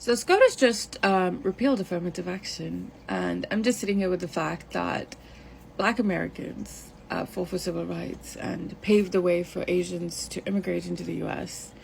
So Scott has just repealed affirmative action, and I'm just sitting here with the fact that Black Americans fought for civil rights and paved the way for Asians to immigrate into the US,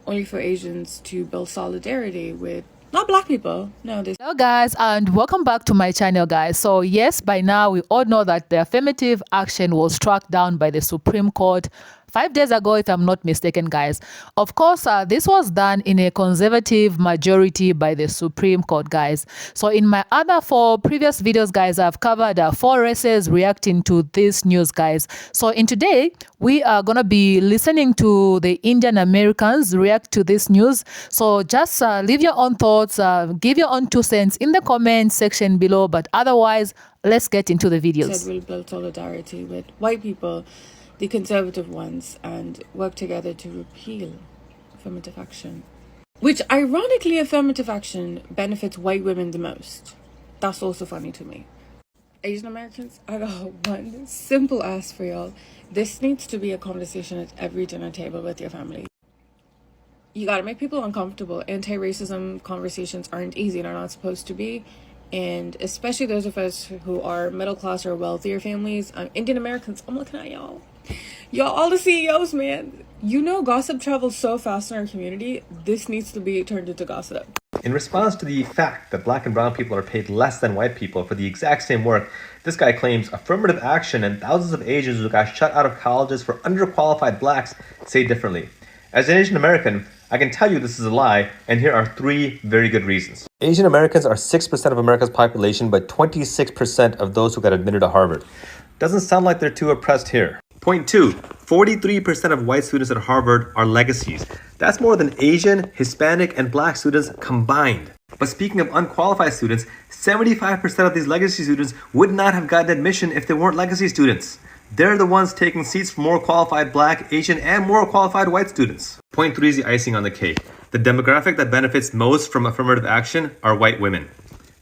only for Asians to build solidarity with not Black people. No, this. Hello guys, and welcome back to my channel, guys. So yes, by now we all know that the affirmative action was struck down by the Supreme Court 5 days ago, if I'm not mistaken, guys. Of course, this was done in a conservative majority by the Supreme Court, guys. So in my other 4 previous videos, guys, I've covered 4 races reacting to this news, guys. So in today, we are going to be listening to the Indian Americans react to this news. So just leave your own thoughts, give your own 2 cents in the comment section below. But otherwise, let's get into the videos. Said we'll build solidarity with white people, the conservative ones, and work together to repeal affirmative action. Which, ironically, affirmative action benefits white women the most. That's also funny to me. Asian Americans, I got one simple ask for y'all. This needs to be a conversation at every dinner table with your family. You gotta make people uncomfortable. Anti-racism conversations aren't easy. They're not supposed to be. And especially those of us who are middle class or wealthier families, Indian Americans, I'm looking at y'all. Y'all, all the CEOs, man. You know, gossip travels so fast in our community. This needs to be turned into gossip. In response to the fact that Black and brown people are paid less than white people for the exact same work, this guy claims affirmative action and thousands of Asians who got shut out of colleges for underqualified Blacks say differently. As an Asian American, I can tell you this is a lie, and here are 3 very good reasons. Asian Americans are 6% of America's population, but 26% of those who got admitted to Harvard. Doesn't sound like they're too oppressed here. Point 2, 43% of white students at Harvard are legacies. That's more than Asian, Hispanic, and Black students combined. But speaking of unqualified students, 75% of these legacy students would not have gotten admission if they weren't legacy students. They're the ones taking seats for more qualified Black, Asian, and more qualified white students. Point 3 is the icing on the cake. The demographic that benefits most from affirmative action are white women.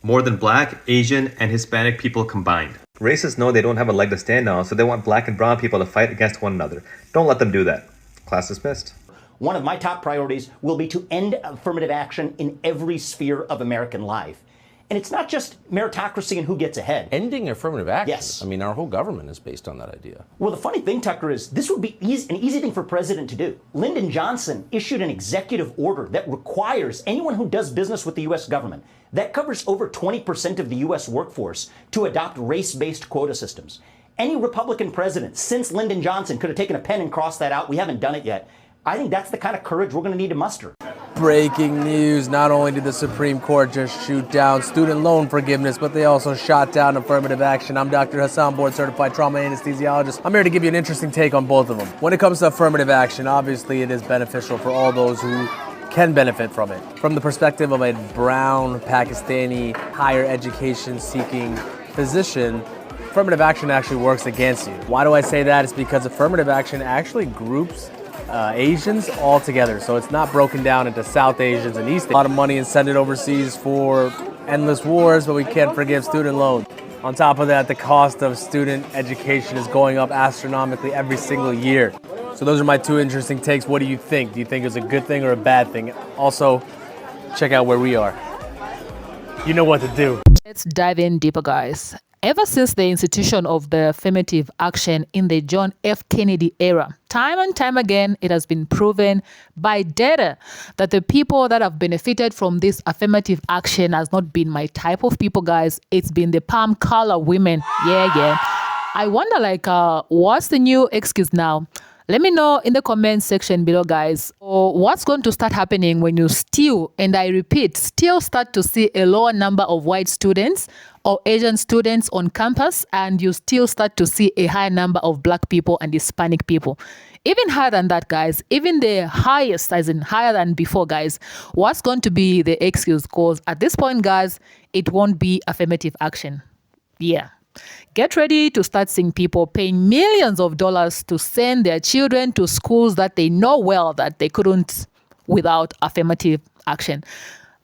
More than Black, Asian, and Hispanic people combined. Racists know they don't have a leg to stand on, so they want Black and brown people to fight against one another. Don't let them do that. Class dismissed. One of my top priorities will be to end affirmative action in every sphere of American life. And it's not just meritocracy and who gets ahead. Ending affirmative action? Yes. I mean, our whole government is based on that idea. Well, the funny thing, Tucker, is this would be an easy thing for president to do. Lyndon Johnson issued an executive order that requires anyone who does business with the U.S. government, that covers over 20% of the U.S. workforce, to adopt race-based quota systems. Any Republican president since Lyndon Johnson could have taken a pen and crossed that out. We haven't done it yet. I think that's the kind of courage we're going to need to muster. Breaking news, not only did the Supreme Court just shoot down student loan forgiveness, but they also shot down affirmative action. I'm Dr. Hassan, board certified trauma anesthesiologist. I'm here to give you an interesting take on both of them. When it comes to affirmative action, obviously it is beneficial for all those who can benefit from it. From the perspective of a brown, Pakistani, higher education seeking physician, affirmative action actually works against you. Why do I say that? It's because affirmative action actually groups Asians all together. So it's not broken down into South Asians and East Asians. A lot of money and send it overseas for endless wars, but we can't forgive student loans. On top of that, the cost of student education is going up astronomically every single year. So those are my 2 interesting takes. What do you think? Do you think it's a good thing or a bad thing? Also, check out where we are. You know what to do. Let's dive in deeper, guys. Ever since the institution of the affirmative action in the John F. Kennedy era, time and time again, it has been proven by data that the people that have benefited from this affirmative action has not been my type of people, guys. It's been the palm color women. Yeah. I wonder, what's the new excuse now? Let me know in the comment section below, guys. Or what's going to start happening when you still, and I repeat, still start to see a lower number of white students or Asian students on campus, and you still start to see a high number of Black people and Hispanic people. Even higher than that, guys, even the highest, as in higher than before, guys. What's going to be the excuse? Because at this point, guys, it won't be affirmative action. Yeah. Get ready to start seeing people paying millions of dollars to send their children to schools that they know well that they couldn't without affirmative action.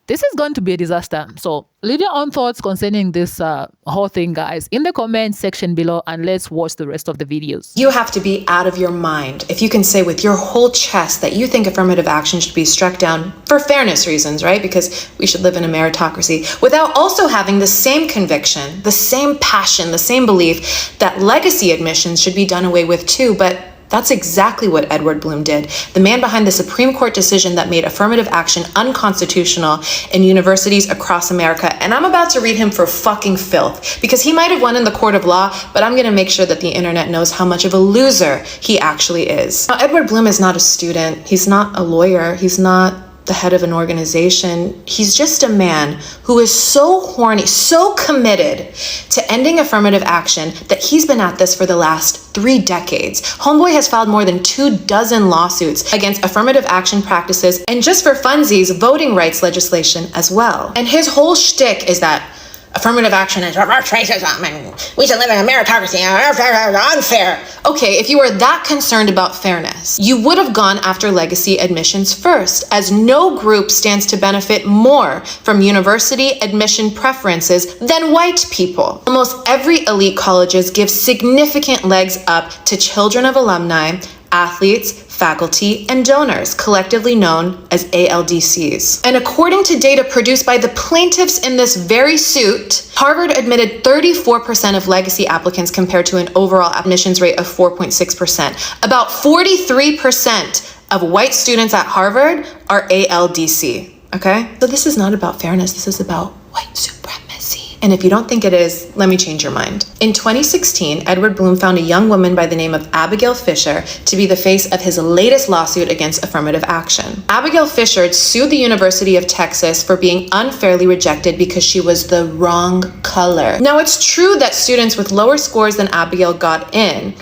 This is going to be a disaster. So leave your own thoughts concerning this whole thing, guys, in the comment section below, and let's watch the rest of the videos. You have to be out of your mind if you can say with your whole chest that you think affirmative action should be struck down for fairness reasons, right? Because we should live in a meritocracy, without also having the same conviction, the same passion, the same belief that legacy admissions should be done away with too. But that's exactly what Edward Blum did, the man behind the Supreme Court decision that made affirmative action unconstitutional in universities across America. And I'm about to read him for fucking filth, because he might have won in the court of law, but I'm gonna make sure that the internet knows how much of a loser he actually is. Now, Edward Blum is not a student. He's not a lawyer. He's not the head of an organization. He's just a man who is so horny, so committed to ending affirmative action that he's been at this for the last 3 decades. Homeboy has filed more than 24 lawsuits against affirmative action practices and, just for funsies, voting rights legislation as well. And his whole shtick is that affirmative action is reverse racism and we should live in a meritocracy and unfair. Okay, if you were that concerned about fairness, you would have gone after legacy admissions first, as no group stands to benefit more from university admission preferences than white people. Almost every elite colleges give significant legs up to children of alumni, athletes, faculty, and donors, collectively known as ALDCs. And according to data produced by the plaintiffs in this very suit, Harvard admitted 34% of legacy applicants compared to an overall admissions rate of 4.6%. About 43% of white students at Harvard are ALDC, okay? So this is not about fairness, this is about white supremacy. And if you don't think it is, let me change your mind. In 2016, Edward Blum found a young woman by the name of Abigail Fisher to be the face of his latest lawsuit against affirmative action. Abigail Fisher sued the University of Texas for being unfairly rejected because she was the wrong color. Now, it's true that students with lower scores than Abigail got in.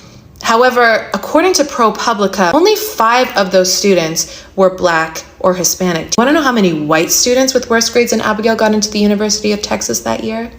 However, according to ProPublica, only 5 of those students were Black or Hispanic. Do you want to know how many white students with worse grades than Abigail got into the University of Texas that year?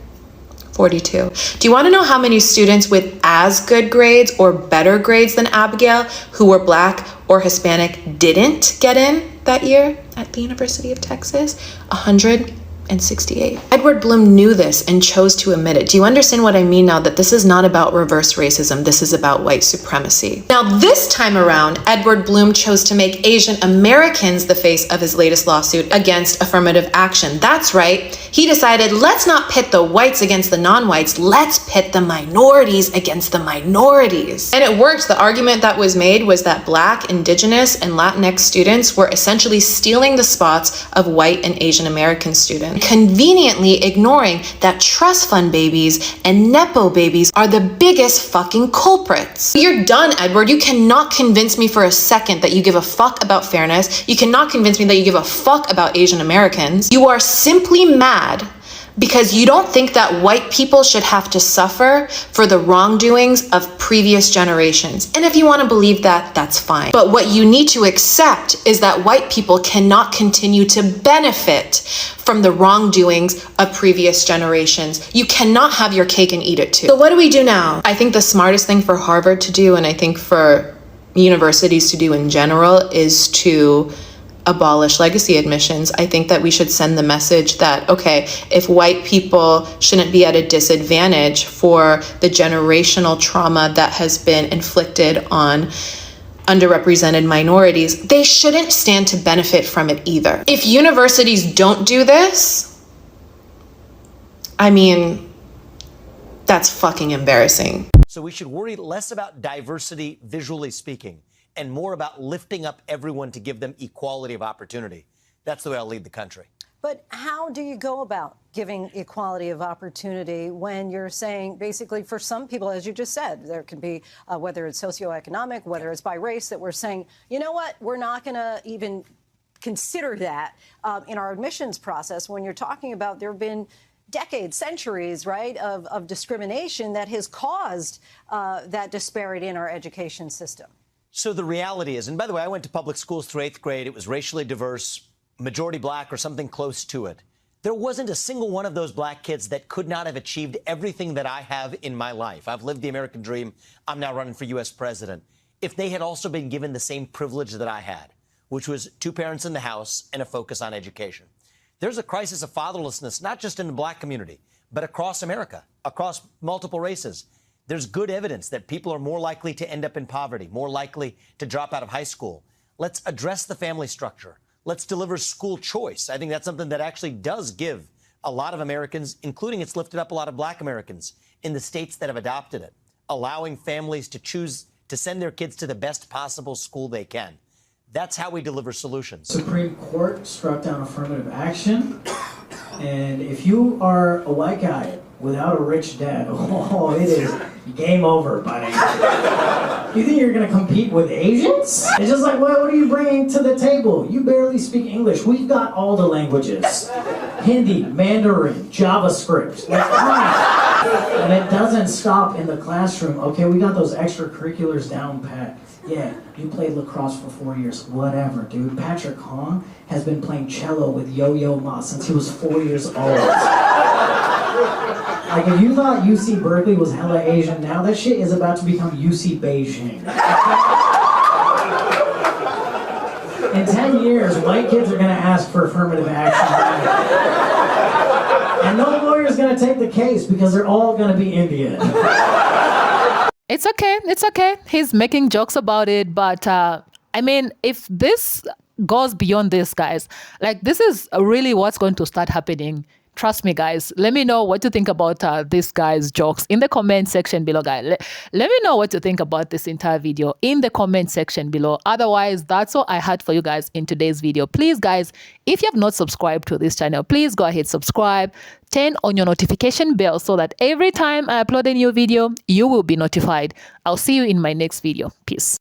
42. Do you want to know how many students with as good grades or better grades than Abigail who were Black or Hispanic didn't get in that year at the University of Texas? 168. Edward Blum knew this and chose to admit it. Do you understand what I mean now, that this is not about reverse racism, this is about white supremacy? Now, this time around, Edward Blum chose to make Asian Americans the face of his latest lawsuit against affirmative action. That's right. He decided, let's not pit the whites against the non-whites, let's pit the minorities against the minorities. And it worked. The argument that was made was that Black, Indigenous, and Latinx students were essentially stealing the spots of white and Asian American students, conveniently ignoring that trust fund babies and Nepo babies are the biggest fucking culprits. You're done, Edward. You cannot convince me for a second that you give a fuck about fairness. You cannot convince me that you give a fuck about Asian Americans. You are simply mad because you don't think that white people should have to suffer for the wrongdoings of previous generations. And if you want to believe that, that's fine. But what you need to accept is that white people cannot continue to benefit from the wrongdoings of previous generations. You cannot have your cake and eat it too. So what do we do now? I think the smartest thing for Harvard to do, and I think for universities to do in general, is to abolish legacy admissions. I think that we should send the message that, okay, if white people shouldn't be at a disadvantage for the generational trauma that has been inflicted on underrepresented minorities, they shouldn't stand to benefit from it either. If universities don't do this, I mean, that's fucking embarrassing. So we should worry less about diversity, visually speaking, and more about lifting up everyone to give them equality of opportunity. That's the way I'll lead the country. But how do you go about giving equality of opportunity when you're saying, basically, for some people, as you just said, there can be, whether it's socioeconomic, whether it's by race, that we're saying, you know what, we're not going to even consider that in our admissions process. When you're talking about, there have been decades, centuries, right, of discrimination that has caused that disparity in our education system. So the reality is, and by the way, I went to public schools through 8th grade. It was racially diverse, majority Black or something close to it. There wasn't a single one of those Black kids that could not have achieved everything that I have in my life. I've lived the American dream. I'm now running for U.S. president. If they had also been given the same privilege that I had, which was 2 parents in the house and a focus on education. There's a crisis of fatherlessness, not just in the black community, but across America, across multiple races. There's good evidence that people are more likely to end up in poverty, more likely to drop out of high school. Let's address the family structure. Let's deliver school choice. I think that's something that actually does give a lot of Americans, including it's lifted up a lot of black Americans in the states that have adopted it, allowing families to choose to send their kids to the best possible school they can. That's how we deliver solutions. Supreme Court struck down affirmative action. And if you are a white guy without a rich dad, oh, it is game over, buddy. You think you're going to compete with Asians? It's just like, well, what are you bringing to the table? You barely speak English. We've got all the languages. Hindi, Mandarin, JavaScript. Like, come on. And it doesn't stop in the classroom. Okay, we got those extracurriculars down pat. Yeah, you played lacrosse for 4 years. Whatever, dude. Patrick Hong has been playing cello with Yo-Yo Ma since he was 4 years old. Like, if you thought UC Berkeley was hella Asian, now that shit is about to become UC Beijing. In 10 years, white kids are going to ask for affirmative action. And no lawyer's going to take the case because they're all going to be Indian. It's okay. It's okay. He's making jokes about it. But I mean, if this goes beyond this, guys, like this is really what's going to start happening. Trust me, guys. Let me know what you think about this guy's jokes in the comment section below, guys. Let me know what you think about this entire video in the comment section below. Otherwise, that's all I had for you guys in today's video. Please, guys, if you have not subscribed to this channel, please go ahead, subscribe, turn on your notification bell so that every time I upload a new video, you will be notified. I'll see you in my next video. Peace.